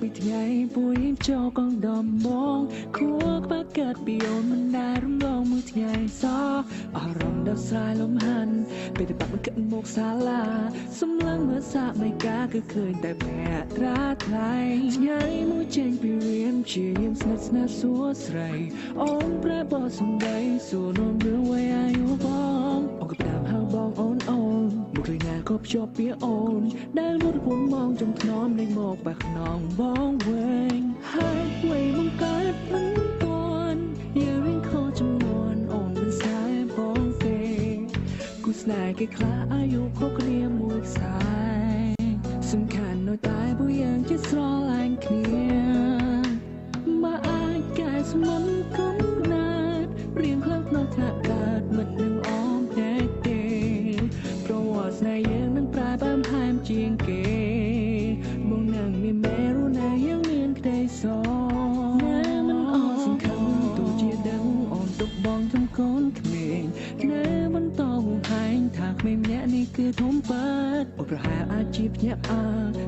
ពីថ្ងៃពួយចូលកងដំបងគួរក្បាក់កើតពីអូនមិនដែលរំលងមួយថ្ងៃសោះអារម្មណ៍ដល់ស្រ័យលំហាន់ពេលតែបាក់មិនគិតមកសាលាសម្លឹងមើលសាកមិនកាគឺឃើញតែភ័ត្រាថ្លៃថ្ងៃមួយចេញពីរៀនជាយាមស្និទ្ធស្នាលសួរស្រីអូនប្រែបោះសំដីសួរនោមរឿងអ្វីអាយុបងអូនក៏តាមហៅបងអូនមកឃើញណាក៏ភ្ជាប់ពីអូនដែលមុតពួនមងចំថ្នមនៃមកបាក់ខ្នងបងវិញហើយអ្វីមកកើតមិនទាន់យើងរៀងខុសចំនួនអូនមិនស្នេហ៍បងទេគូស្នេហ៍គេខ្លះអាយុខុសគ្នាមួយខ្សែសំខាន់នៅតែពួកយើងជាស្រឡាញ់គ្នាមកអាចកែស្មុនកំណាត់រៀងខ្លាំងក្នុងថ្នាក់កើតមិននឹងអមតែទេប្រវត្តិស្នេហ៍យើងនឹងប្រែបែបហែមជាងគេមកនឹងមានមេរុណាយើងមានក្តីសោណែមិនអត់សំខាន់ទោះជាដឹងអូនទុកបងចំកូនក្មេងណែមិនតហួងហែងថាក្មេងម្នាក់នេះគឺធំប៉ែតអូនប្រហែលអាចជាភ្ញាក់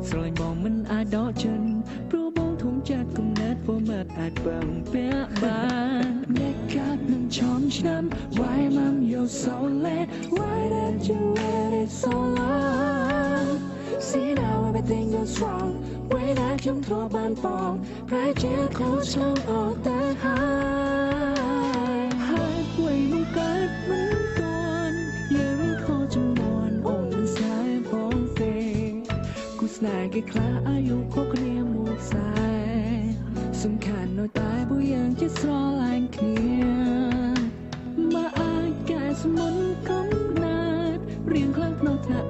ស្រឡាញ់បងមិនអាចដកចិនព្រោះបងធំចាត់គំនិតព្រមអាចបើងពាក់បានអ្នកកាត់នឹងឈំឆ្នាំ Why mom you so late Why did you wait it so long See now everything goes wrong ពេលដែលខ្ញុំធ្លាប់បានបងប្រែជាខុសឆ្លងអត់តែហើយអ្វីមកកើតមិនទាន់យើងរៀងខុសចំនួនអូនមិនស្នេហ៍បងទេគូស្នេហ៍គេខ្លះអាយុខុសគ្នាមួយខ្សែសំខាន់នៅតែពួកយើងជាស្រឡាញ់គ្នាមកអាចកែស្មុនកំណាត់រៀងខ្លាំងក្នុងថ្នាក់